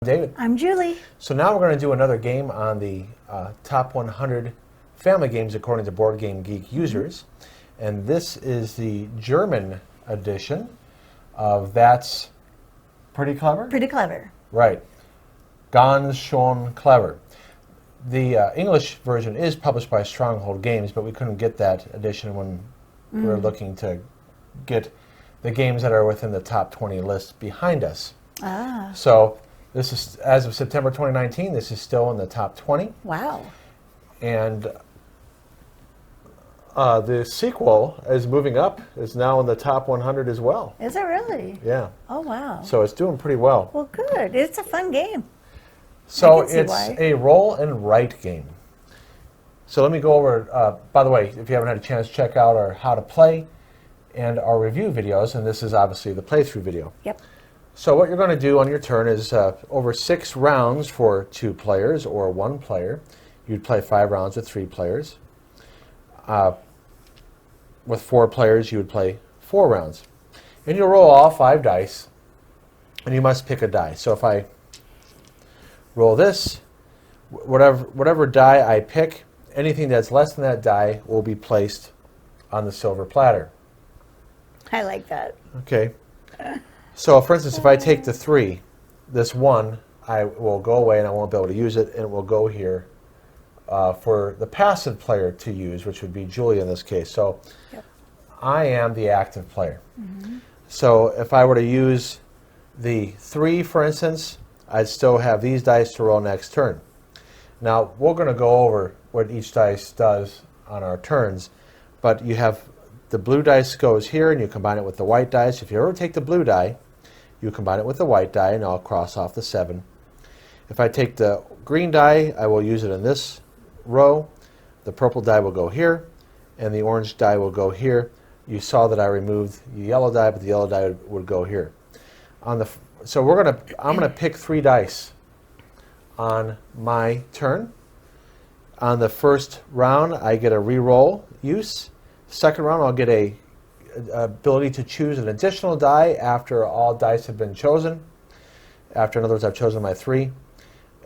David. I'm Julie. So now we're going to do another game on the top 100 family games according to Board Game Geek users. And this is the German edition of That's Pretty Clever? Pretty clever. Right. Ganz schon clever. The English version is published by Stronghold Games, but we couldn't get that edition when we were looking to get the games that are within the top 20 list behind us. Ah. So this is, as of September 2019, this is still in the top 20. Wow. And the sequel is moving up, is now in the top 100 as well. Is it really? Yeah. Oh, wow. So it's doing pretty well. Well, good. It's a fun game. So I can see it's why. a roll and write game. So let me go over, by the way, if you haven't had a chance, check out our how to play and our review videos. And this is obviously the playthrough video. Yep. So what you're going to do on your turn is over 6 rounds for 2 players or 1 player. You'd play 5 rounds with 3 players. With 4 players, you would play 4 rounds. And you'll roll all 5 dice, and you must pick a die. So if I roll this, whatever die I pick, anything that's less than that die will be placed on the silver platter. I like that. Okay. So, for instance, if I take the 3, this 1, I will go away and I won't be able to use it, and it will go here for the passive player to use, which would be Julie in this case. So, Yep. I am the active player. So, if I were to use the 3, for instance, I'd still have these dice to roll next turn. Now, we're going to go over what each dice does on our turns, but you have the blue dice goes here, and you combine it with the white dice. If you ever take the blue die, you combine it with the white die, and I'll cross off the 7. If I take the green die, I will use it in this row. The purple die will go here, and the orange die will go here. You saw that I removed the yellow die, but the yellow die would go here. So I'm gonna pick 3 dice on my turn. On the first round, I get a re-roll use. Second round, I'll get a ability to choose an additional die after all dice have been chosen. In other words, I've chosen my 3,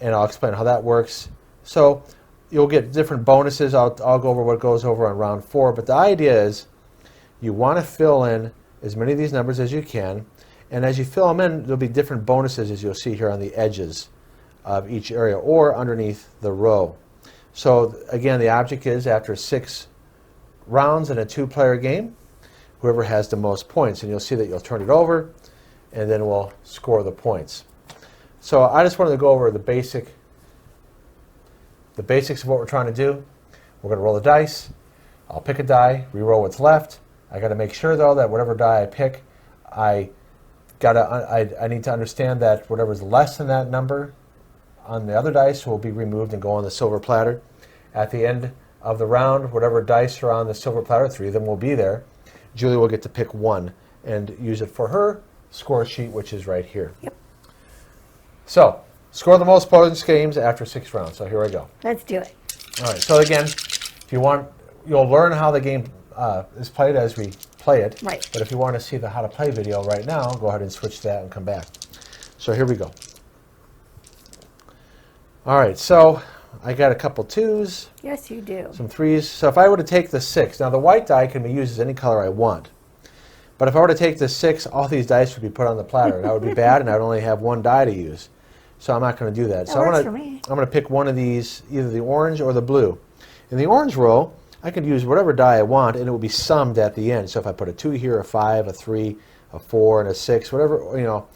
and I'll explain how that works. So you'll get different bonuses. I'll go over what goes over on round 4, but the idea is you want to fill in as many of these numbers as you can, and as you fill them in, there'll be different bonuses, as you'll see here on the edges of each area or underneath the row. So again, the object is after 6 rounds in a 2-player game, whoever has the most points, and you'll see that you'll turn it over, and then we'll score the points. So I just wanted to go over the basics of what we're trying to do. We're going to roll the dice. I'll pick a die, re-roll what's left. I got to make sure though that whatever die I pick, I need to understand that whatever's less than that number on the other dice will be removed and go on the silver platter. At the end of the round, whatever dice are on the silver platter, 3 of them will be there. Julie will get to pick 1 and use it for her score sheet, which is right here. Yep. So, score the most points games after 6 rounds. So here I go. Let's do it. All right. So again, if you want, you'll learn how the game is played as we play it. Right. But if you want to see the how to play video right now, go ahead and switch that and come back. So here we go. All right. So I got a couple 2s. Yes, you do. Some 3s. So if I were to take the 6, now the white die can be used as any color I want. But if I were to take the 6, all these dice would be put on the platter. That would be bad, and I would only have 1 die to use. So I'm not going to do that. That So works I'm for me. going to pick one of these, either the orange or the blue. In the orange row, I could use whatever die I want, and it will be summed at the end. So if I put a 2 here, a 5, a 3, a 4, and a 6, whatever, you know.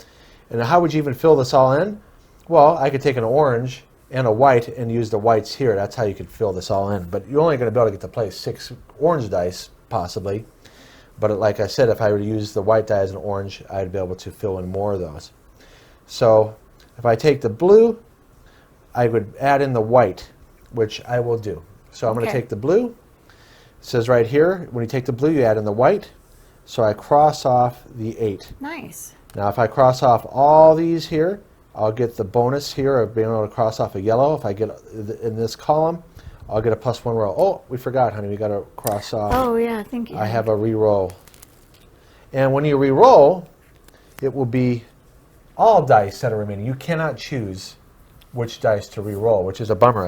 And how would you even fill this all in? Well, I could take an orange and a white and use the whites here. That's how you could fill this all in. But you're only going to be able to get to play 6 orange dice, possibly. But like I said, if I were to use the white die as an orange, I'd be able to fill in more of those. So if I take the blue, I would add in the white, which I will do. So I'm going to take the blue. It says right here, when you take the blue, you add in the white. So I cross off the 8. Nice. Now if I cross off all these here, I'll get the bonus here of being able to cross off a yellow. If I get in this column, I'll get a +1 roll. Oh, we forgot, honey. We got to cross off. Oh, yeah, thank you. I have a re-roll. And when you re-roll, it will be all dice that are remaining. You cannot choose which dice to re-roll, which is a bummer.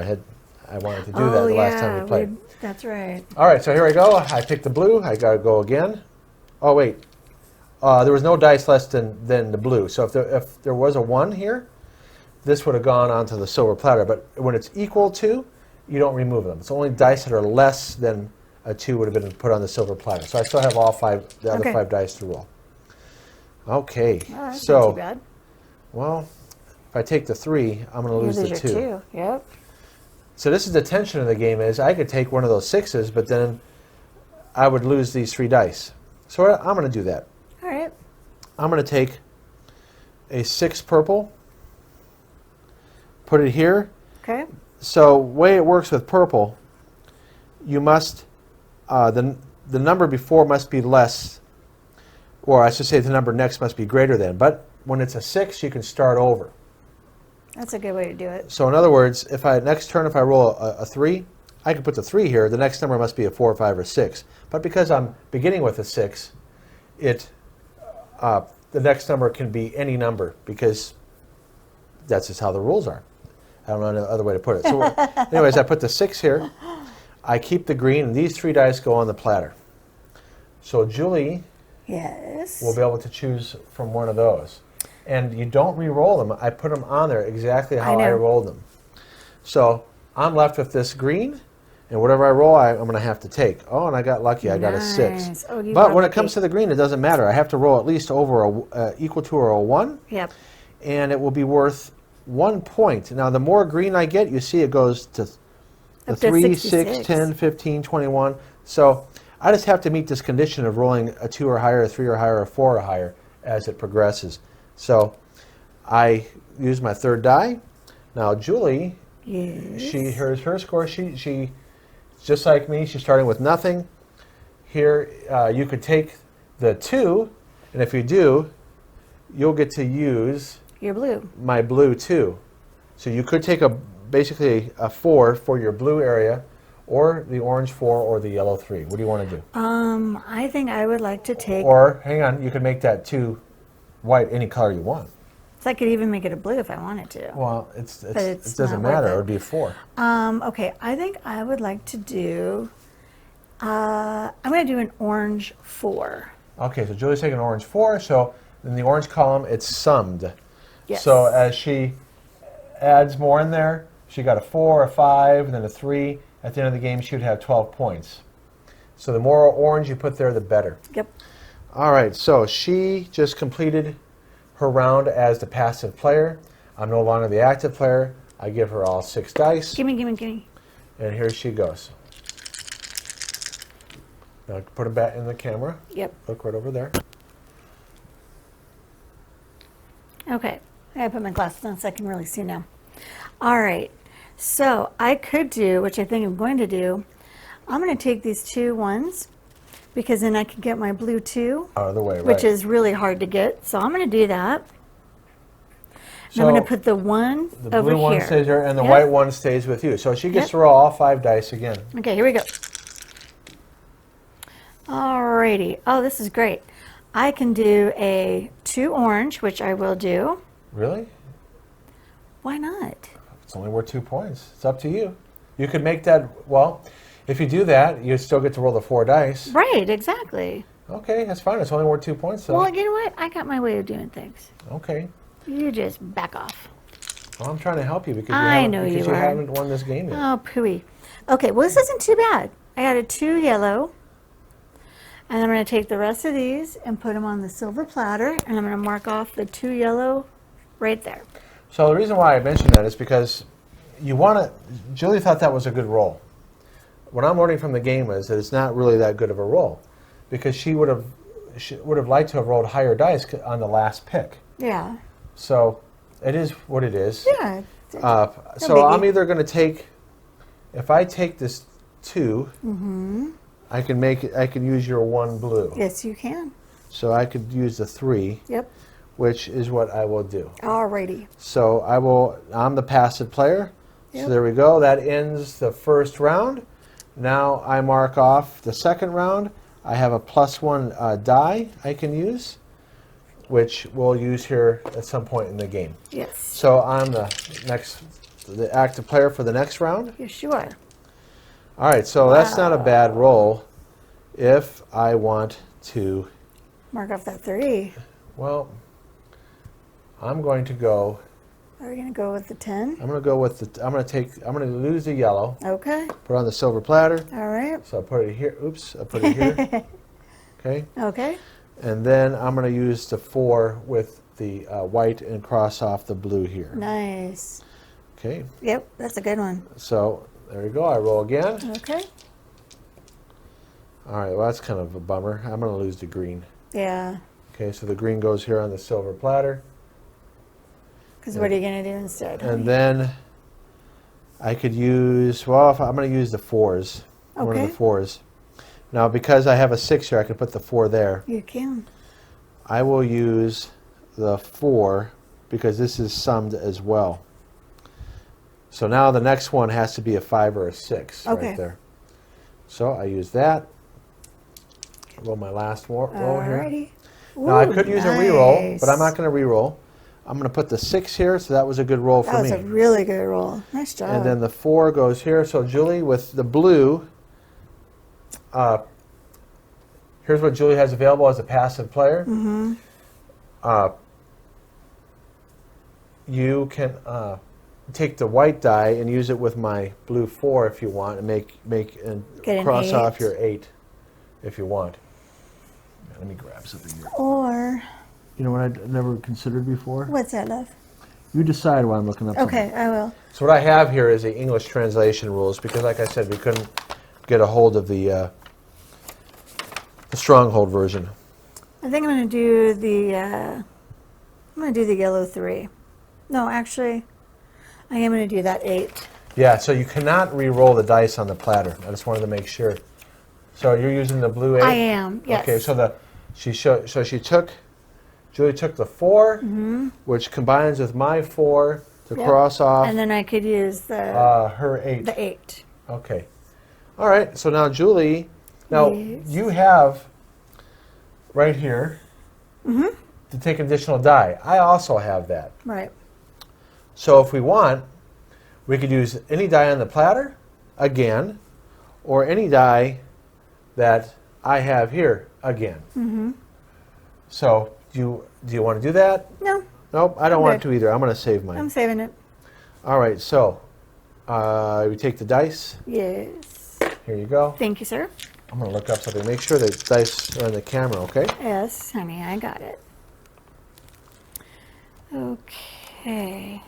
I wanted to do that the last time we played. That's right. All right, so here we go. I picked the blue. I got to go again. Oh, wait. There was no dice less than the blue. So if there was a 1 here, this would have gone onto the silver platter. But when it's equal to, you don't remove them. It's only dice that are less than a 2 would have been put on the silver platter. So I still have all the other 5 dice to roll. Okay. Oh, that's so, not too bad. well, if I take the 3, I'm going to lose the 2. Your 2. Yep. So this is the tension of the game is I could take one of those 6s, but then I would lose these 3 dice. So I'm going to do that. All right. I'm going to take a 6 purple, put it here. Okay. So way it works with purple, you must, the number before must be less, or I should say the number next must be greater than. But when it's a 6, you can start over. That's a good way to do it. So in other words, if next turn if I roll a 3, I can put the 3 here. The next number must be a 4, 5, or 6. But because I'm beginning with a 6, the next number can be any number because that's just how the rules are. I don't know any other way to put it. So anyways, I put the 6 here. I keep the green, and these 3 dice go on the platter. So Julie will be able to choose from one of those. And you don't re-roll them. I put them on there exactly how I rolled them. So I'm left with this green, and whatever I roll, I'm going to have to take. Oh, and I got lucky. I got a 6. Oh, but when it comes to the green, it doesn't matter. I have to roll at least over equal to or a 1. Yep. And it will be worth 1 point. Now, the more green I get, you see it goes to the 3, 6, 10, 15, 21. So I just have to meet this condition of rolling a 2 or higher, a 3 or higher, a 4 or higher as it progresses. So I use my 3rd die. Now Julie, here's her score. She just like me. She's starting with nothing. Here you could take the 2, and if you do, you'll get to use your blue. My blue 2. So you could take basically a 4 for your blue area, or the orange 4, or the yellow 3. What do you want to do? I think I would like to take. Or hang on, you could make that 2 white any color you want. So I could even make it a blue if I wanted to. Well, it doesn't matter. It would be a 4. Okay, I think I would like to do. I'm going to do an orange 4. Okay, so Julie's taking an orange 4. So in the orange column, it's summed. Yes. So as she adds more in there, she got a 4, a 5, and then a 3. At the end of the game, she would have 12 points. So the more orange you put there, the better. Yep. All right, so she just completed her round as the passive player. I'm no longer the active player. I give her all 6 dice. Gimme. And here she goes. Now put it back in the camera. Yep. Look right over there. Okay, I gotta put my glasses on so I can really see now. All right, so I could do, which I think I'm going to do, I'm going to take these 2 1s because then I can get my blue 2 out of the way, right? Which is really hard to get. So I'm going to do that. So I'm going to put the 1 over here. The blue 1 stays there, and the white 1 stays with you. So she gets to roll all 5 dice again. Okay, here we go. Alrighty. Oh, this is great. I can do a 2 orange, which I will do. Really? Why not? It's only worth 2 points. It's up to you. You could make that, well, if you do that, you still get to roll the 4 dice. Right, exactly. Okay, that's fine. It's only worth 2 points, though. Well, you know what? I got my way of doing things. Okay. You just back off. Well, I'm trying to help you because you haven't won this game yet. Oh, pooey. Okay, well, this isn't too bad. I got a 2 yellow. And I'm going to take the rest of these and put them on the silver platter. And I'm going to mark off the 2 yellow right there. So the reason why I mentioned that is because Julie thought that was a good roll. What I'm learning from the game is that it's not really that good of a roll, because she would have liked to have rolled higher dice on the last pick. Yeah. So it is what it is. Yeah. So I'm either going to take, if I take this 2, I can use your 1 blue. Yes, you can. So I could use the 3. Yep. Which is what I will do. Alrighty. So I'm the passive player. Yep. So there we go. That ends the first round. Now I mark off the second round. I have a +1 die I can use. which we'll use here at some point in the game. Yes. So I'm the active player for the next round. Yes, you are. All right, so that's not a bad roll if I want to, Mark off that 3. well, I'm going to go, Are we going to go with the 10? I'm going to go with I'm going to lose the yellow, Okay. put it on the silver platter. All right. So I'll put it here, oops, I'll put it here, okay? Okay. And then I'm going to use the 4 with the white and cross off the blue here. Nice. Okay, Yep, that's a good one. so there you go, I roll again. Okay. All right, well that's kind of a bummer. I'm going to lose the green. Yeah. Okay, so the green goes here on the silver platter. Because what are you going to do instead? And then I could use, well, I'm going to use the 4s. One of Okay. the 4s. Now, because I have a 6 here, I can put the 4 there. You can. I will use the 4 because this is summed as well. So now the next one has to be a 5 or a 6 Okay. right there. So I use that. Roll my last roll here. Alrighty. Now I Ooh, could use a reroll, nice. but I'm not going to reroll. I'm going to put the 6 here, so that was a good roll That for was me. a really good roll. Nice job. And then the 4 goes here. So Julie, with the blue, here's what Julie has available as a passive player. Mm-hmm. You can take the white die and use it with my blue 4 if you want, and Get an cross 8. off your 8 if you want. Let me grab something here. Or, You know what I never considered before? what's that, love? You decide while I'm looking up something. Okay, I will. So what I have here is the English translation rules because, like I said, we couldn't get a hold of the Stronghold version. I think I'm going to do the yellow 3. No, actually, I am going to do that 8. Yeah, so you cannot re-roll the dice on the platter. I just wanted to make sure. So you're using the blue 8? I am, yes. Okay, so Julie took the 4, which combines with my 4 to Yep. cross off And then I could use her 8. the 8. Okay. All right, so now Julie, Yes. you have right here to take additional die. I also have that. Right. So if we want, we could use any die on the platter again, or any die that I have here again. So do you want to do that? No, Nope, I don't I'm want good. to either. I'm going to save mine. I'm saving it. All right, so we take the dice. Yes. Here you go. Thank you, sir. I'm going to look up something. Make sure the dice are on the camera, okay? Yes, honey, I got it. Okay.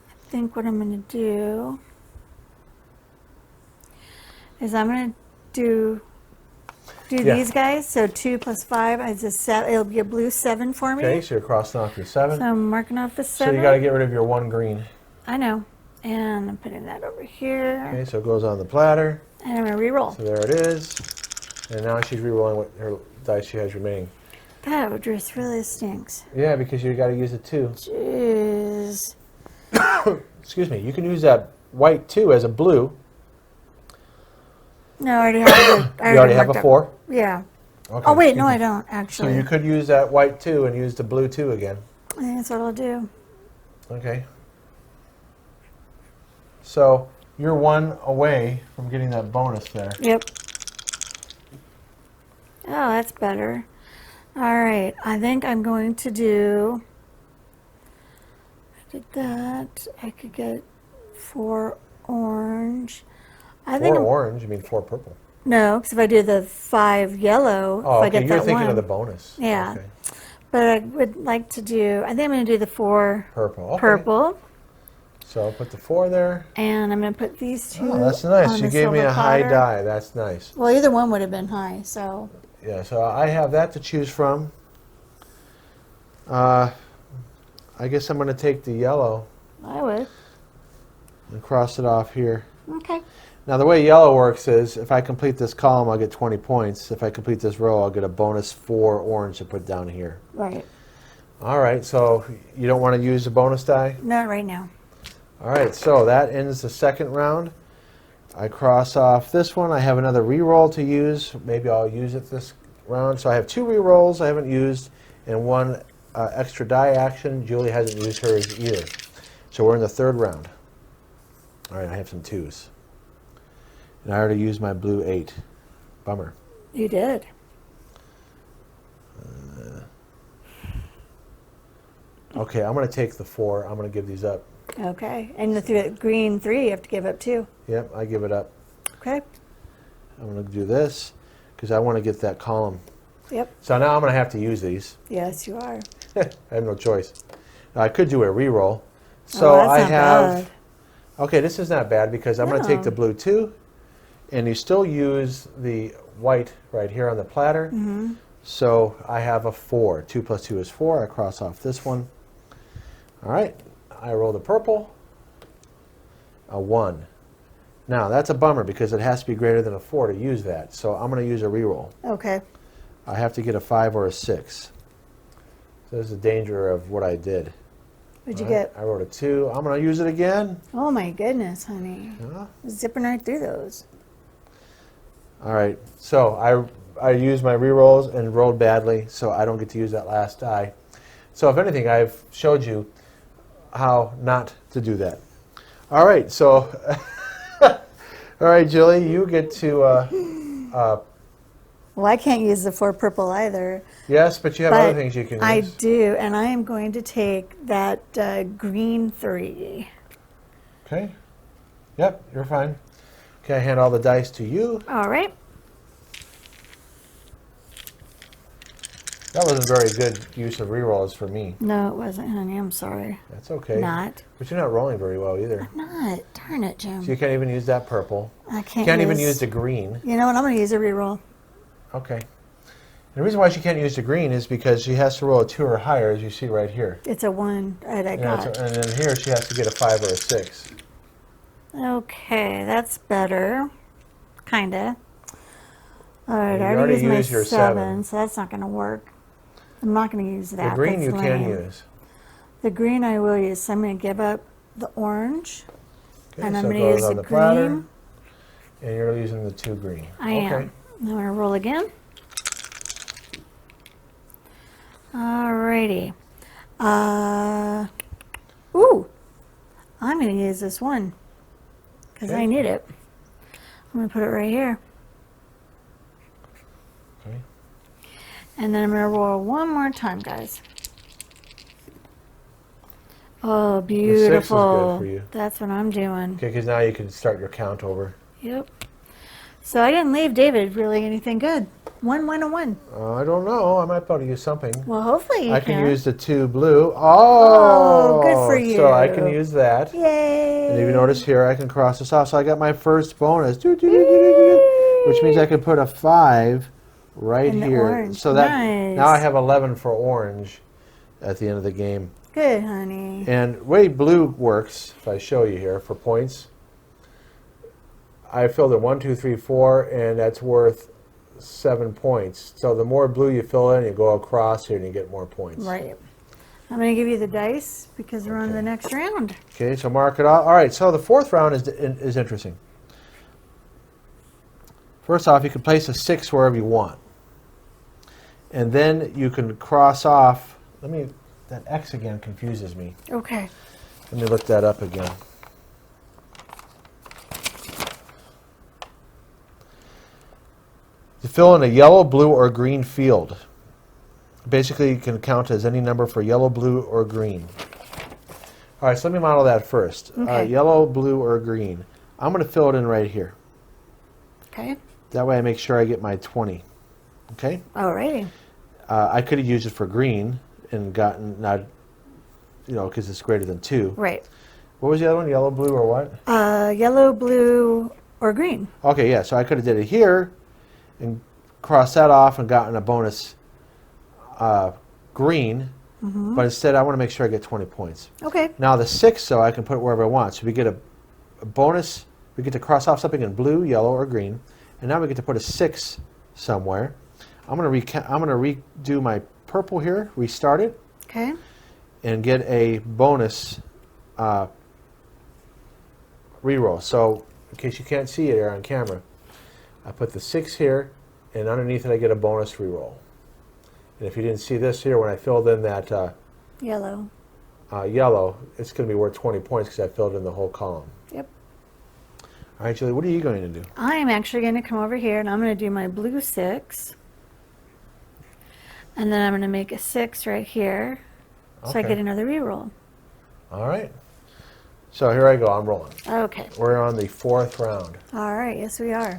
I think what I'm going to do is I'm going to do Yeah. these guys. So 2 plus 5 is a 7. It'll be a blue 7 for me. Okay, so you're crossing off your 7. So I'm marking off the So 7. you got to get rid of your 1 green. I know. And I'm putting that over here. Okay, so it goes on the platter. And I'm going to re-roll. So there it is. And now she's re-rolling what her dice she has remaining. That just really stinks. Yeah, because you got to use it too. Jeez. Excuse me. You can use that white too as a blue. No, I already have it. You already have a 4? Yeah. Okay. Oh, wait, no, I don't, So actually. you could use that white too and use the blue too again. I think that's what I'll do. Okay. So you're 1 away from getting that bonus there. Yep. Oh, that's better. All right, I think I'm going to do... I did that. I could get 4 orange. I 4 think orange, you mean 4 purple. no, because if I do the 5 yellow, Oh, if I okay, get you're that thinking one. of the bonus. Yeah. Okay. But I would like to do, I think I'm going to do the 4 Purple. Okay. purple. So I'll put the 4 there. And I'm going to put these 2 Oh, that's nice. on You the gave me silver a high platter. die. That's nice. Well, either one would have been high, so. Yeah, so I have that to choose from. I guess I'm going to take the yellow I would. and cross it off here. Okay. Now, the way yellow works is if I complete this column, I'll get 20 points. If I complete this row, I'll get a bonus 4 orange to put down here. Right. All right, so you don't want to use the bonus die? Not right now. All right, so that ends the second round. I cross off this one. I have another re-roll to use. Maybe I'll use it this round. So I have 2 re-rolls I haven't used and 1 extra die action. Julie hasn't used hers either. So we're in the 3rd round. All right, I have some 2s. And I already used my blue 8. Bummer. You did. Okay, I'm going to take the 4. I'm going to give these up. Okay. And the green 3 you have to give up too. Yep, I give it up. Okay. I'm going to do this because I want to get that column. Yep. So now I'm going to have to use these. Yes, you are. I have no choice. Now, I could do a re-roll. So that's I not have... bad. Okay, this is not bad because I'm going to take No. the blue 2, and you still use the white right here on the platter. Mm-hmm. So I have a 4. 2 plus 2 is 4. I cross off this one. All right, I roll the purple. A 1. Now, that's a bummer because it has to be greater than a 4 to use that. So I'm going to use a re-roll. Okay. I have to get a 5 or a 6. So this is the danger of what I did. What'd you All right, get? I wrote a 2. I'm going to use it again. Oh my goodness, honey. Yeah. Zipping right through those. All right, so I used my re-rolls and rolled badly, so I don't get to use that last die. So if anything, I've showed you how not to do that. All right, so, all right, Julie, you get to, Well, I can't use the 4 purple either. yes, but you have other things you can use. I do, and I am going to take that green 3. Okay, yep, you're fine. Okay, I hand all the dice to you. All right. That wasn't very good use of re-rolls for me. No, it wasn't, honey. I'm sorry. That's okay. Not. But you're not rolling very well either. Not. Darn it, Jim. So you can't even use that purple. I You can't. can't even use the green. You know what? I'm going to use a reroll. Okay. And the reason why she can't use the green is because she has to roll a 2 or higher, as you see right here. It's a 1 that I And, got. and then here she has to get a 5 or a 6. Okay, that's better. Kinda. All right, And you I already already used my used your 7, 7. so that's not going to work. I'm not going to use that. The green That's you can lame. use. The green I will use. So I'm going to give up the orange, Okay, and I'm so it going to goes use on the the platter, green. and you're using the 2 green. I am. Okay. I'm going to roll again. Alrighty. Ooh, I'm going to use this one because Okay. I need it. I'm going to put it right here. Okay. And then I'm going to roll one more time, guys. Oh, The 6 is beautiful. good for you. That's what I'm doing. Okay, because now you can start your count over. Yep. So I didn't leave David really anything good. 1, 1, and 1. I don't know. I might be able to use something. Well, hopefully you I can use the 2 blue. Oh, good for So I you. can use that. Yay. And if you notice here, I can cross this off. So I got my first bonus, which means I can put a 5 right And the here. orange. So that Nice. now I have 11 for orange at the end of the game. Good, honey. And the way blue works, if I show you here for points, I filled it 1, 2, 3, 4, and that's worth 7 points. So the more blue you fill in, you go across here and you get more points. Right. I'm going to give you the dice because we're on Okay. the next round. Okay, so mark it off. All right, so the 4th round is interesting. First off, you can place a 6 wherever you want. And then you can cross off. That X again confuses me. Okay. Let me look that up again. To fill in a yellow, blue, or green field. Basically, you can count as any number for yellow, blue, or green. All right, so let me model that first. Okay. Yellow, blue, or green. I'm going to fill it in right here. Okay. That way I make sure I get my 20. Okay? Alrighty. I could have used it for green and gotten, not, because it's greater than 2. Right. What was the other one? Yellow, blue, or what? Yellow, blue, or green. Okay, yeah, so I could have did it here and crossed that off and gotten a bonus green, but instead I want to make sure I get 20 points. Okay. Now the 6, so I can put it wherever I want. So we get a bonus, we get to cross off something in blue, yellow, or green, and now we get to put a 6 somewhere. I'm going to redo my purple here, restart it, Okay. and get a bonus reroll. So in case you can't see it here on camera, I put the 6 here, and underneath it I get a bonus reroll. And if you didn't see this here, when I filled in that Yellow. yellow, it's going to be worth 20 points because I filled in the whole column. Yep. All right, Julie, what are you going to do? I am actually going to come over here and I'm going to do my blue 6. And then I'm going to make a 6 right here. So I Okay. get another reroll. All right. So here I go. I'm rolling. Okay. We're on the 4th round. All right. Yes, we are.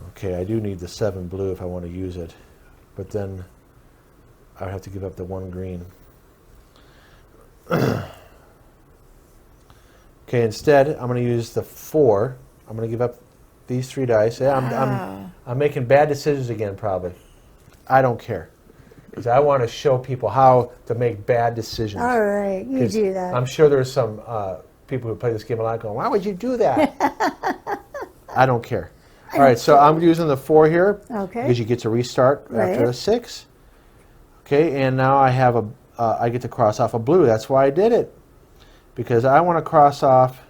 Okay, I do need the 7 blue if I want to use it, but then I would have to give up the 1 green. Okay, instead I'm going to use the 4. I'm going to give up these 3 dice. Yeah, I'm making bad decisions again, probably. I don't care, because I want to show people how to make bad decisions. All right. You 'Cause do that. I'm sure there's some people who play this game a lot going, why would you do that? I don't care. All right, so I'm using the 4 here, Okay. because you get to restart after a Right. 6. Okay, and now I have I get to cross off a blue. That's why I did it, because I want to cross off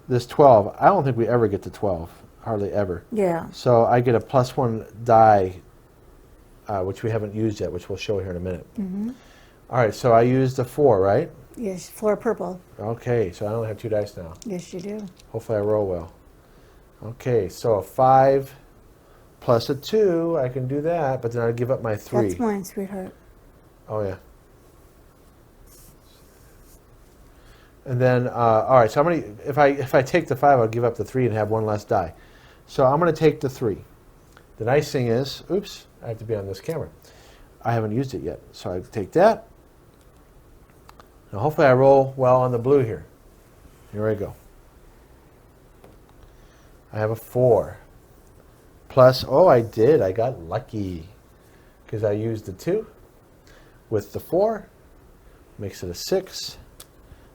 this 12. I don't think we ever get to 12, hardly ever. Yeah. So I get a +1 die, which we haven't used yet, which we'll show here in a minute. Mm-hmm. All right, so I used the 4, right? Yes. 4 purple. Okay, so I only have 2 dice now. Yes, you do. Hopefully I roll well. Okay, so a 5 plus a 2, I can do that, but then I give up my 3. That's mine, sweetheart. Oh yeah. And then, all right, so I'm gonna, if I take the 5, I'll give up the 3 and have 1 less die. So I'm gonna take the 3. The nice thing is, oops, I have to be on this camera. I haven't used it yet, so I take that. Now hopefully I roll well on the blue here. Here I go. I have a 4. Plus, oh, I did. I got lucky because I used the 2 with the 4. Makes it a 6.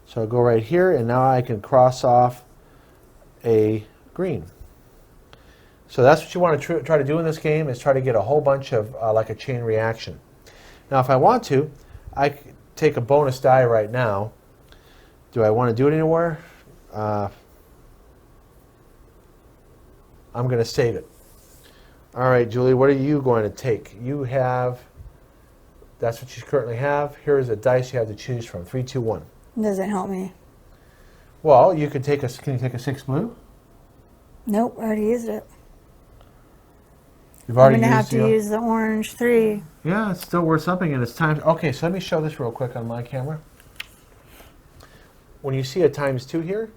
So I'll go right here, and now I can cross off a green. So that's what you want to try to do in this game, is try to get a whole bunch of, like a chain reaction. Now, if I want to, I could take a bonus die right now. Do I want to do it anywhere? I'm going to save it. All right, Julie, what are you going to take? You have, that's what you currently have. Here's a dice you have to choose from. 3, 2, 1. Doesn't help me. Well, you could take can you take a 6 blue? Nope, I already used it. You've I'm already going to used have to use the orange 3. Yeah, it's still worth something, and it's time. Okay, so let me show this real quick on my camera. When you see a ×2 here,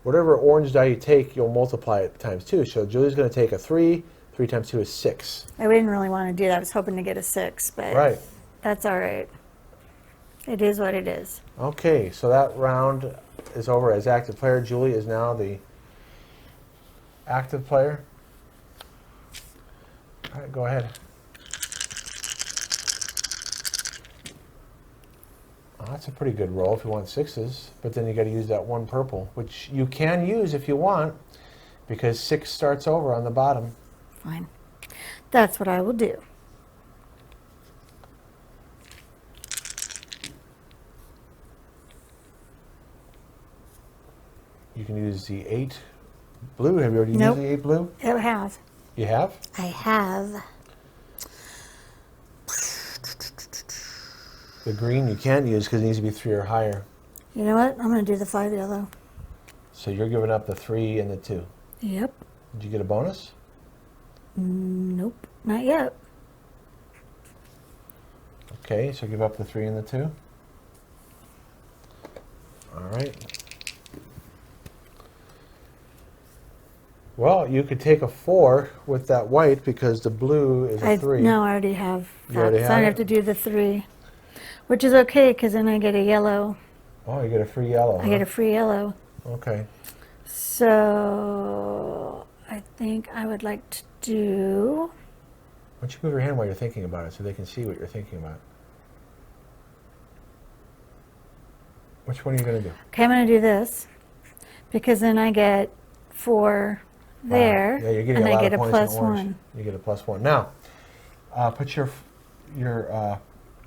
whatever orange die you take, you'll multiply it ×2. So Julie's going to take a 3. 3 times 2 is 6. I didn't really want to do that. I was hoping to get a 6, but Right. that's all right. It is what it is. Okay, so that round is over as active player. Julie is now the active player. All right, go ahead. Oh, that's a pretty good roll if you want 6s, but then you got to use that 1 purple, which you can use if you want, because 6 starts over on the bottom. Fine. That's what I will do. You can use the 8 blue. Have you already Nope. used the 8 blue? I have. You have? I have. The green you can't use because it needs to be 3 or higher. You know what? I'm going to do the 5 yellow. So you're giving up the 3 and the 2. Yep. Did you get a bonus? Nope. Not yet. Okay, so give up the 3 and the 2. All right. Well, you could take a 4 with that white because the blue is a 3. No, I already have You that. already So have I it? have to do the 3, which is okay because then I get a yellow. Oh, you get a free yellow. I get a free yellow. Okay. So I think I would like to do. Why don't you move your hand while you're thinking about it so they can see what you're thinking about? Which one are you going to do? Okay, I'm going to do this because then I get 4 there, Yeah, you're getting and a I lot get of a points in orange. +1. You get a +1. Now, put your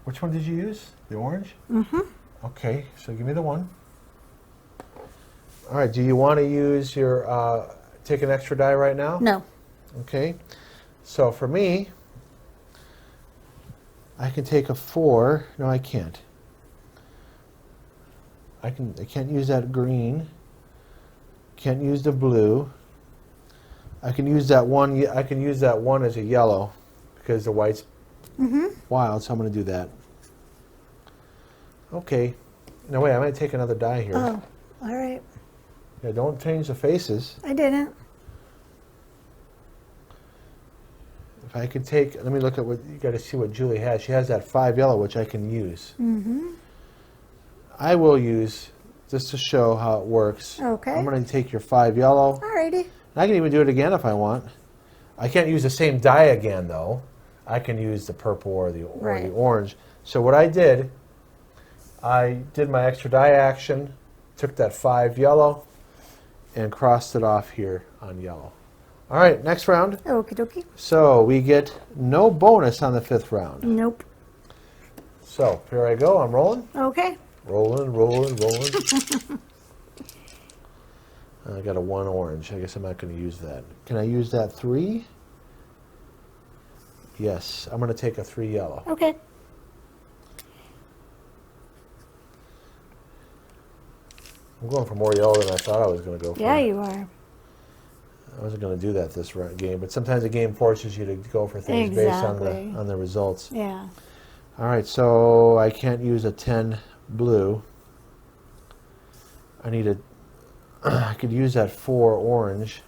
which one did you use? The orange? Mm-hmm. Okay, so give me the 1. All right, do you want to use your, take an extra die right now? No. Okay, so for me, I can take a 4. No, I can't. I can't use that green. Can't use the blue. I can use that one. I can use that one as a yellow because the white's wild. So I'm going to do that. Okay. No, wait. I'm going to take another die here. Oh, all right. Yeah, don't change the faces. I didn't. If I could take, let me look at what you got to see what Julie has. She has that 5 yellow, which I can use. I will use just to show how it works. Okay. I'm going to take your 5 yellow. Alrighty. I can even do it again if I want. I can't use the same die again though. I can use the purple or the orange. So what I did my extra die action, took that 5 yellow, and crossed it off here on yellow. All right, next round. Okie dokie. So we get no bonus on the 5th round. Nope. So here I go. I'm rolling. Okay. Rolling, rolling, rolling. I got a 1 orange. I guess I'm not going to use that. Can I use that 3? Yes. I'm going to take a 3 yellow. Okay. I'm going for more yellow than I thought I was going to go for. Yeah, you are. I wasn't going to do that this game, but sometimes the game forces you to go for things based on the results. Yeah. All right, so I can't use a 10 blue. I need a. I could use that 4 orange.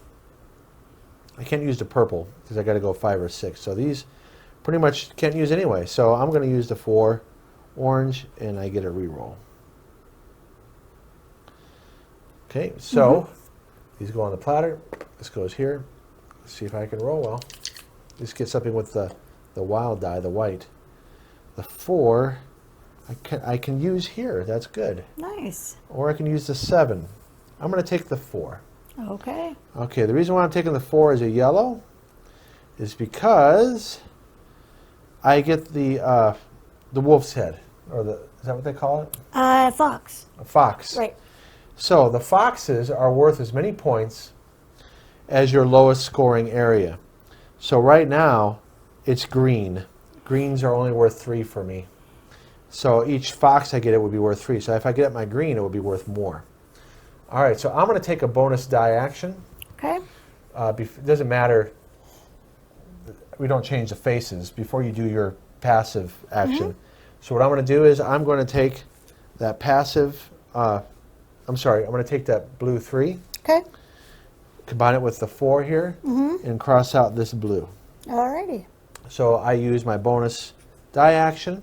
I can't use the purple because I got to go 5 or 6. So these pretty much can't use anyway. So I'm going to use the 4 orange, and I get a reroll. Okay, so these go on the platter. This goes here. Let's see if I can roll well. Just get something with the wild die, the white. The 4, I can use here. That's good. Nice. Or I can use the 7. I'm going to take the 4. Okay. Okay, the reason why I'm taking the 4 as a yellow is because I get the wolf's head, or is that what they call it? Fox. A fox. Right. So the foxes are worth as many points as your lowest scoring area. So right now, it's green. Greens are only worth 3 for me. So each fox I get it would be worth 3. So if I get my green, it would be worth more. All right, so I'm going to take a bonus die action. Okay. It doesn't matter. We don't change the faces before you do your passive action. So what I'm going to do is I'm going to take that passive, I'm going to take that blue 3. Okay. Combine it with the 4 here and cross out this blue. Alrighty. So I use my bonus die action.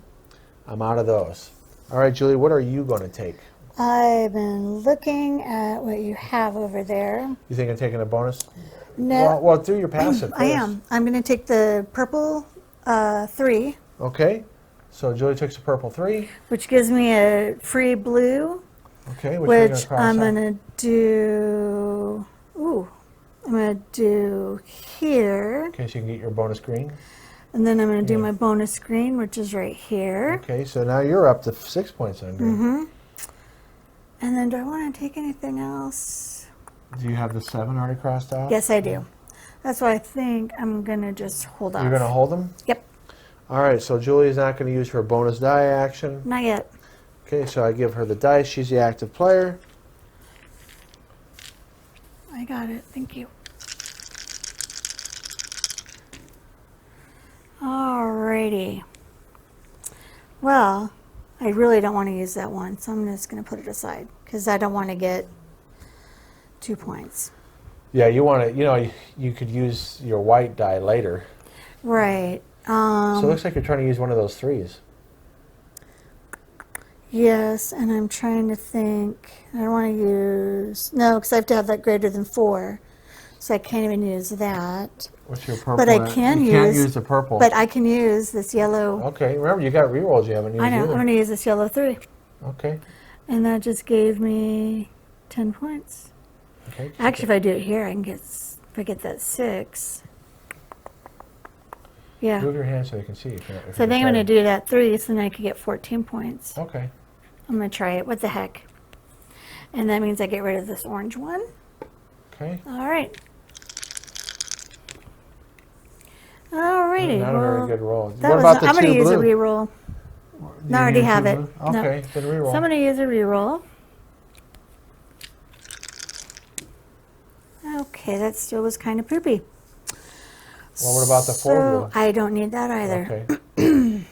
I'm out of those. All right, Julie, what are you going to take? I've been looking at what you have over there. You think I'm taking a bonus? No. Well, do your passive first. I am. I'm going to take the purple 3. Okay. So Julie takes the purple 3. Which gives me a free blue. Okay. Which Which I'm going to do. Ooh. I'm going to do here. Okay, so you can get your bonus green. And then I'm going to do my bonus green, which is right here. Okay, so now you're up to 6 points on green. And then do I want to take anything else? Do you have the 7 already crossed out? Yes, I do. That's why I think I'm going to just hold off. You're going to hold them? Yep. All right, so Julie's not going to use her bonus die action. Not yet. Okay, so I give her the dice. She's the active player. I got it. Thank you. Alrighty. Well, I really don't want to use that one, so I'm just going to put it aside because I don't want to get 2 points. Yeah, you want to, you could use your white die later. Right. So it looks like you're trying to use one of those 3s. Yes, and I'm trying to think. I don't want to use... No, because I have to have that greater than 4. So I can't even use that. What's your purple? But I can you can't use the purple. But I can use this yellow... Okay, remember you got rerolls you haven't used I know. either. I'm going to use this yellow 3. Okay. And that just gave me 10 points. Okay. Actually, if I do it here, I can get... If I get that 6... Yeah. Move your hand so you can see. If So I think I'm going to do that 3, so then I could get 14 points. Okay. I'm going to try it. What the heck? And that means I get rid of this orange one. Okay. All right. All righty. Not a very good roll. That What was, about the I'm going two to use a blue? reroll. No, I already have it. Blue? Okay, then reroll. So I'm going to use a reroll. Okay, that still was kind of poopy. Well, what about the four blue? I don't need that either. Okay.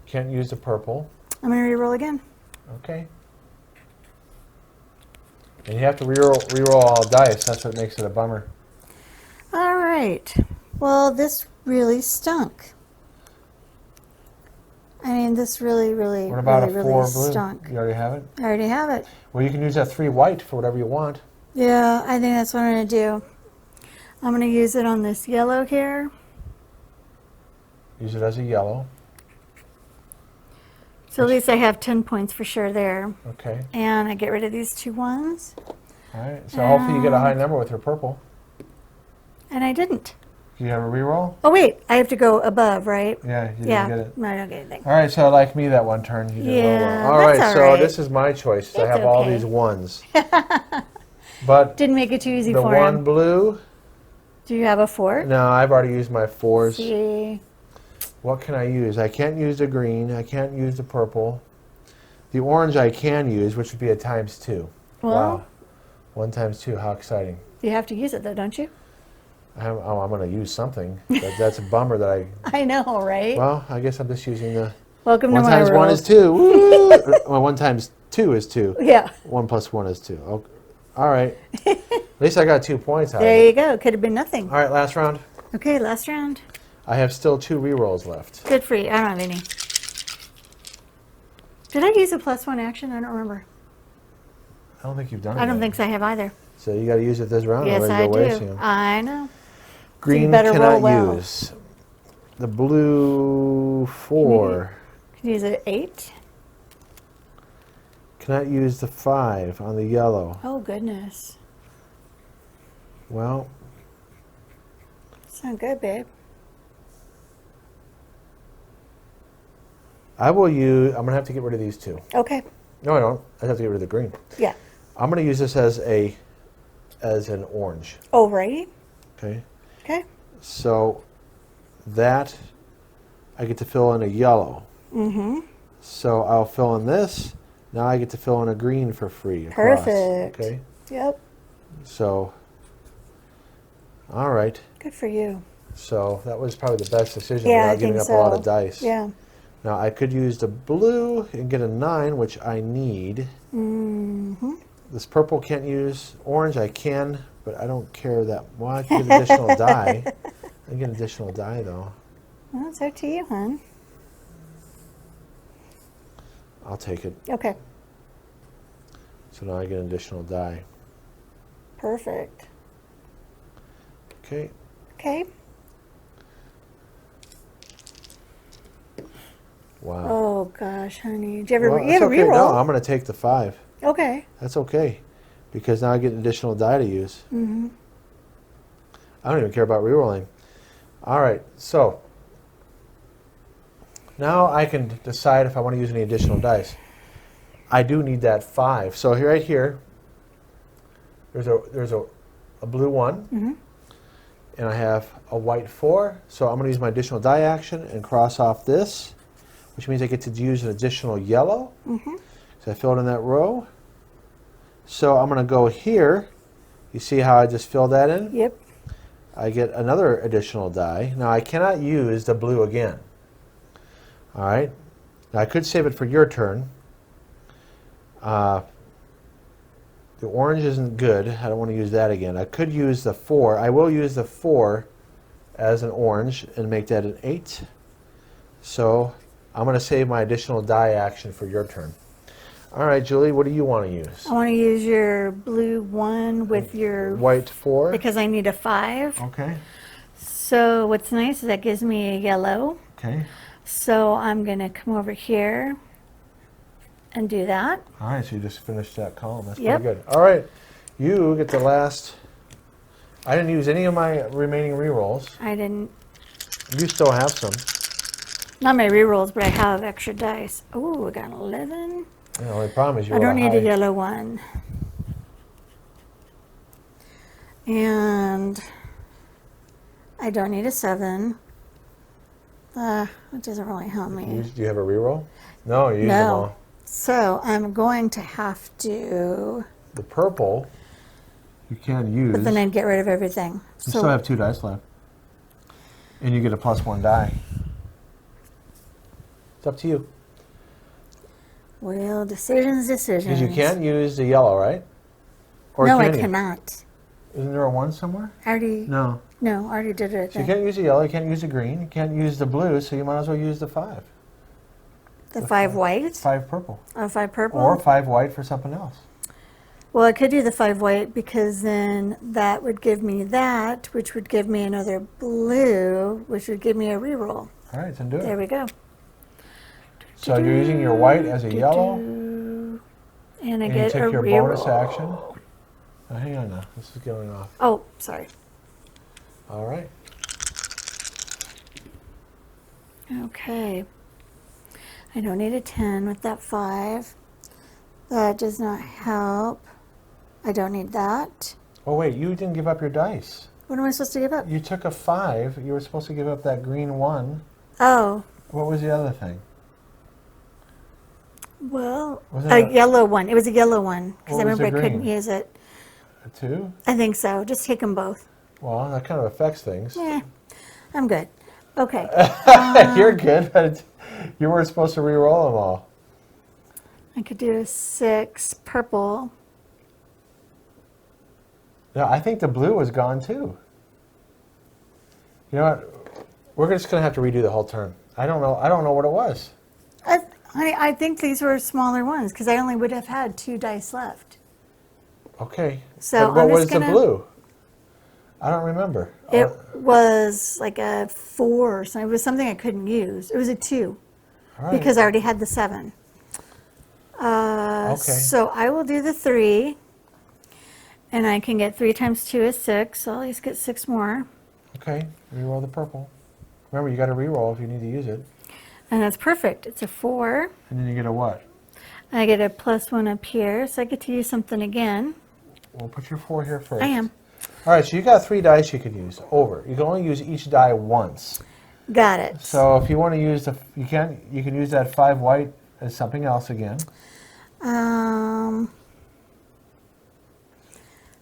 Can't use the purple. I'm going to reroll again. Okay. And you have to reroll all dice. That's what makes it a bummer. All right. Well, this really stunk. I mean, this really, really, What about really, a four really blue? stunk. You already have it? I already have it. Well, you can use that 3 white for whatever you want. Yeah, I think that's what I'm going to do. I'm going to use it on this yellow here. Use it as a yellow. So at least I have 10 points for sure there. Okay. And I get rid of these 2 ones. All right. So hopefully you get a high number with your purple. And I didn't. Do you have a reroll? Oh, wait. I have to go above, right? Yeah, you Yeah. didn't get it. No, I don't get anything. All right, so like me that one turn, you did real Yeah, well. All right, that's all so right. this is my choice. I It's have all okay. these ones. But Didn't make it too easy the for one him. blue, Do you have a 4? no, I've already used my 4s. See. What can I use? I can't use the green. I can't use the purple. The orange I can use, which would be a ×2. Well, Wow. 1 × 2, how exciting. you have to use it, though, don't you? I'm going to use something. That's a bummer that I... I know, right? Well, I guess I'm just using the... Welcome 1 to my × 1 is world. 2. Woo! Well, 1 × 2 is 2. Yeah. 1 + 1 is 2. Okay. All right. At least I got 2 points out of There it. you go. Could have been nothing. All right, last round. Okay, last round. I have still 2 rerolls left. Good for you. I don't have any. Did I use a +1 action? I don't remember. I don't think you've done it I don't yet. think so. I have either. So you got to use it this round. Yes, or I go wasting do. them. I know. Green better cannot roll well. use. The blue 4 Can you use an 8? cannot use the 5 on the yellow. Oh, goodness. Well, It's not good, babe. I will use. I'm gonna have to get rid of these 2. Okay. No, I don't. I have to get rid of the green. Yeah. I'm gonna use this as an orange. Oh, right? Okay. Okay. So that I get to fill in a yellow. Mm-hmm. So I'll fill in this. Now I get to fill in a green for free. Across. Perfect. Okay. Yep. So, all right. Good for you. So that was probably the best decision Yeah, I without giving think up so. a lot of dice. Yeah. Now I could use the blue and get a 9, which I need. Mm-hmm. This purple can't use. Orange I can, but I don't care that much. I get an additional die. I get an additional die though. Well, it's up to you, hon. I'll take it. Okay. So now I get an additional die. Perfect. Okay. Okay. Wow. Oh, gosh, honey. Did you ever Well, you have that's a okay. No, reroll? I'm going to take the 5. Okay. That's okay, because now I get an additional die to use. Mm-hmm. I don't even care about rerolling. All right, so now I can decide if I want to use any additional dice. I do need that 5. So here, right here, there's a blue 1, Mm-hmm. and I have a white 4. So I'm going to use my additional die action and cross off this, which means I get to use an additional yellow. Mm-hmm. So I filled in that row. So I'm going to go here. You see how I just filled that in? Yep. I get another additional die. Now I cannot use the blue again. All right. Now I could save it for your turn. The orange isn't good. I don't want to use that again. I could use the 4. I will use the 4 as an orange and make that an 8. So I'm going to save my additional die action for your turn. All right, Julie, what do you want to use? I want to use your blue 1 with your... White 4. Because I need a 5. Okay. So what's nice is that gives me a yellow. Okay. So I'm going to come over here and do that. All right, so you just finished that column. That's Yep. pretty good. All right, you get the last. I didn't use any of my remaining rerolls. I didn't... You still have some. Not my rerolls, but I have extra dice. Oh, I got an 11. The only problem is you I roll don't need high. a yellow one. And I don't need a 7. It doesn't really help me. Do you have a reroll? No, you use them No. all. So I'm going to have to, The purple, you can use. but then I'd get rid of everything. You So still have 2 dice left. And you get a +1 die. It's up to you. well, decisions. Because you can't use the yellow, right? Or No, I can you? cannot. Isn't there a 1 somewhere? I already, No. I already did it. I So you think. can't use the yellow, you can't use the green, you can't use the blue, so you might as well use the 5. The 5 white? 5 purple. Oh, 5 purple? Or 5 white for something else. Well, I could do the 5 white because then that would give me that, which would give me another blue, which would give me a reroll. All right, then do There it. we go. So you're using your white as a yellow, And I and you get take a your reroll. bonus action. Oh, hang on now, this is going off. Oh, sorry. All right. Okay. I don't need a 10 with that 5. That does not help. I don't need that. Oh wait, you didn't give up your dice. What am I supposed to give up? You took a 5, you were supposed to give up that green 1. Oh, What was the other thing? well, Was it a a- yellow one. It was a yellow one because I What was remember I the couldn't green? use it. A 2? I think so. Just take them both. Well, that kind of affects things. Yeah, I'm good. Okay. You're good, but you weren't supposed to re-roll them all. I could do a 6 purple. Yeah, I think the blue was gone too. You know what? We're just going to have to redo the whole turn. I don't know. I don't know what it was. I think these were smaller ones because I only would have had 2 dice left. Okay. So But what I'm just was the gonna- blue? I don't remember. It was like a 4 or something. It was something I couldn't use. It was a 2 All right. because I already had the 7. Okay. So I will do the 3. And I can get 3 times 2 is 6. So I'll at least get 6 more. Okay. Re-roll the purple. Remember, you got to re-roll if you need to use it. And that's perfect. It's a 4. And then you get a what? I get a +1 up here. So I get to use something again. We'll put your 4 here first. I am. All right, so you got 3 dice you can use. Over. You can only use each die once. Got it. So if you want to use you can use that 5 white as something else again.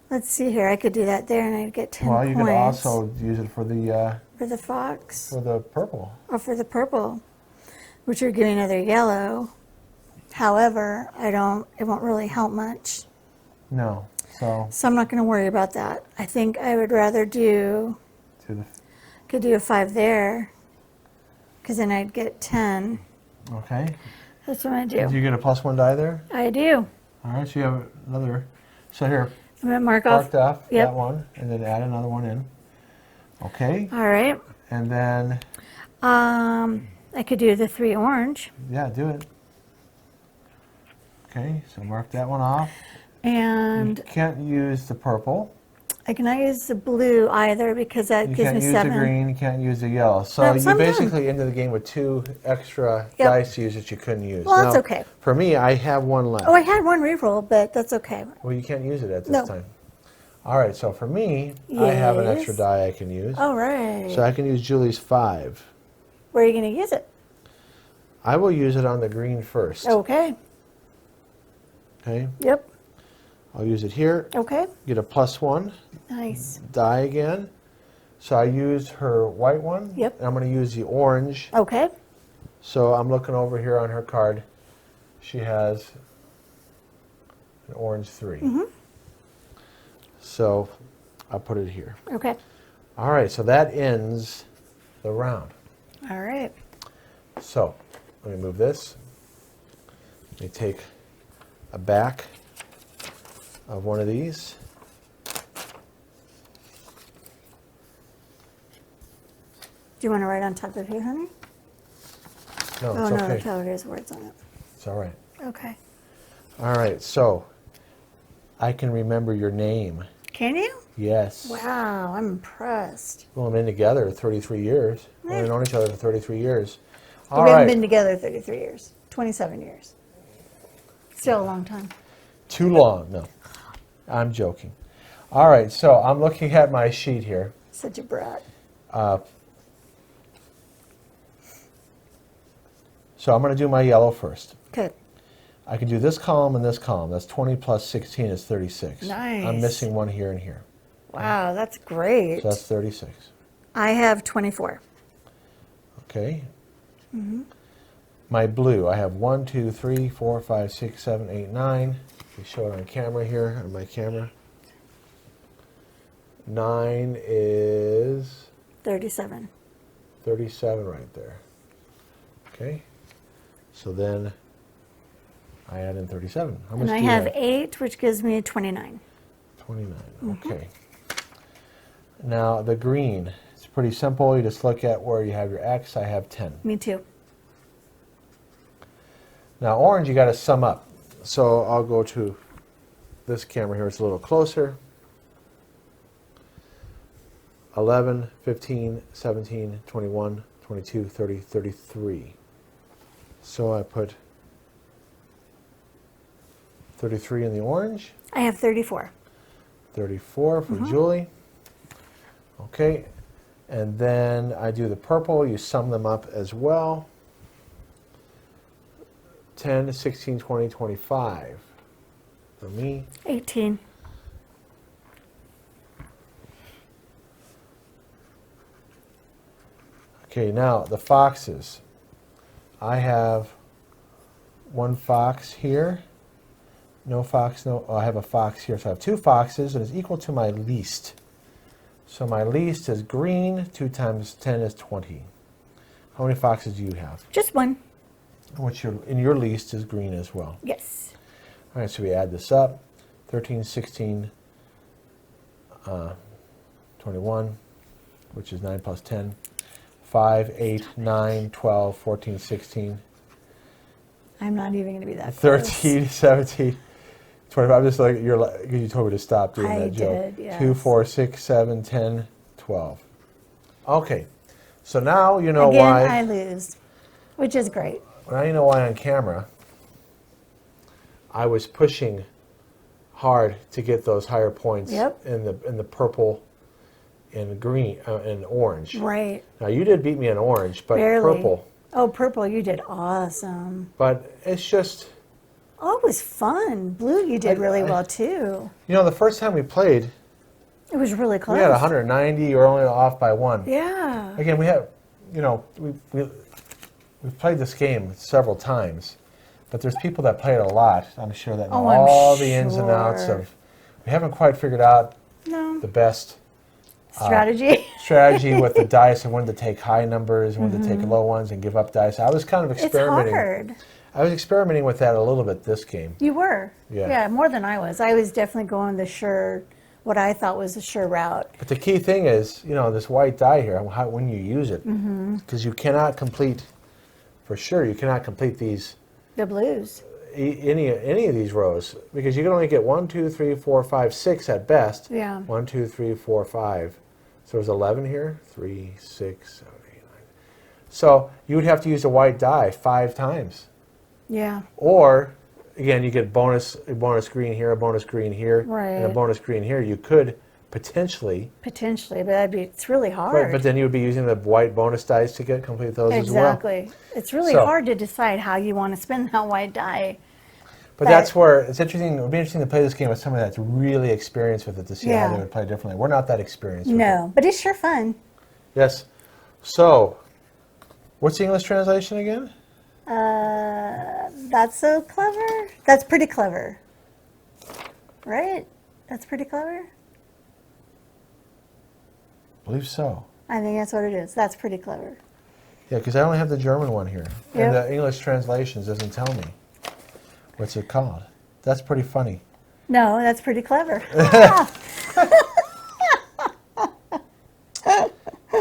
Let's see here. I could do that there, and I'd get 10 Well, you points could also use it for for the fox the purple. or for the purple, which would give me another yellow. However, it won't really help much. No. So So I'm not going to worry about that. I think I would rather could do a 5 there, because then I'd get 10. okay. That's what I Do do. you get a +1 die there? I do. All right, so you have another. So here, I'm going to mark off. marked off Yep. that one, and then add another one in. Okay, All right. and then I could do the 3 orange. yeah, do it. Okay, so mark that one off. And You can't use the purple. I cannot use the blue either because that You gives can't me use 7. the green. You can't use the yellow. So That's- you I'm done. basically ended the game with 2 extra Yep. dice to use that you couldn't use. Well, that's Now, okay. For me, I have 1 left. Oh, I had 1 reroll, but that's okay. Well, you can't use it at this No. time. All right, so for me, I have an extra Yes. die I can use. All right. So I can use Julie's 5. Where are you going to use it? I will use it on the green first. Okay. Okay, Yep. I'll use it here. Okay. Get a +1 Nice. die again. So I used her white one. Yep. And I'm going to use the orange. Okay. So I'm looking over here on her card. She has an orange 3. Mm-hmm. So I'll put it here. Okay. All right, so that ends the round. All right. So let me move this. Let me take a back of one of these. Do you want to write on top of here, honey? No, Oh, it's no, okay. the color has words on it. It's all right. Okay. All right, so I can remember your name. Can you? Yes. Wow, I'm impressed. Well, we've been together 33 years. Yeah. We've known each other for 33 years. But All we haven't right. been together 33 years. 27 years. Still a long time. Too long. No, I'm joking. All right, so I'm looking at my sheet here. Such a brat. So I'm going to do my yellow first. Good. I can do this column and this column. That's 20 plus 16 is 36. Nice. I'm missing one here and here. Wow, that's great. So that's 36. I have 24. Okay. My blue, I have 1, 2, 3, 4, 5, 6, 7, 8, 9. We show it on camera here, on my camera. 9 is 37. 37 right there. Okay. So then I add in 37. How much And I do you have 8, which gives me 29. 29. Okay. Now the green, it's pretty simple. You just look at where you have your X. I have 10. Me too. Now orange, you got to sum up. So I'll go to this camera here. It's a little closer. 11, 15, 17, 21, 22, 30, 33. So I put 33 in the orange. I have 34. 34 for Julie. Okay. And then I do the purple. You sum them up as well. 10, 16, 20, 25 for me. 18. Okay, now the foxes. I have one fox here. No fox, no, oh, I have a fox here. So I have 2 foxes, and it's equal to my least. So my least is green. 2 times 10 is 20. How many foxes do you have? Just one. What's your, and your least is green as well. Yes. All right, so we add this up. 13, 16, 21, which is 9 plus 10. 5, 8, 9, 12, 14, 16. I'm not even going to be that 13, close. 17, 25. I'm just like, you told me to stop doing I that joke. did, yes. 2, 4, 6, 7, 10, 12. Okay, so now you know Again, why. I lose, which is great. Now you know why on camera I was pushing hard to get those higher points Yep. in the purple and green and orange. Right. Now you did beat me in orange, but Barely. purple. Oh, purple, you did awesome. But it's just, Oh, it was fun. Blue, you did really well too. you know, the first time we played, It was really close. we had 190. You were only off by 1. Yeah. Again, we have, you know, we've played this game several times, but there's people that play it a lot. I'm sure that know Oh, I'm all the ins and outs sure. of. We haven't quite figured out No. the best Strategy. strategy with the dice and when to take high numbers and when to take low ones and give up dice. I was kind of It's experimenting. hard. I was experimenting with that a little bit this game. You were. Yeah. Yeah, more than I was. I was definitely going the sure, what I thought was the sure route. But the key thing is, you know, this white die here, when you use it, because you cannot complete, for sure, you cannot complete these The blues. any of these rows because you can only get 1, 2, 3, 4, 5, 6 at best. Yeah. 1, 2, 3, 4, 5. So there's 11 here. 3, 6, 7, 8, 9. So you would have to use a white die 5 times. Yeah. Or again, you get a bonus green here, a bonus green here, and a Right. bonus green here. You could potentially, Potentially, but it's really but, hard. but then you would be using the white bonus dice to complete those as well. Exactly. It's really So- hard to decide how you want to spend that white die. But that's where it's interesting. It would be interesting to play this game with somebody that's really experienced with it to see how Yeah. they would play differently. We're not that experienced with it. No, but it's sure fun. Yes. So, what's the English translation again? That's so clever. That's pretty clever. Right? That's pretty clever? I believe so. I think that's what it is. That's pretty clever. Yeah, because I only have the German one here. Yep. And the English translations doesn't tell me. What's it called? That's pretty funny. No, that's pretty clever.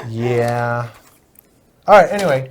Yeah. All right, anyway.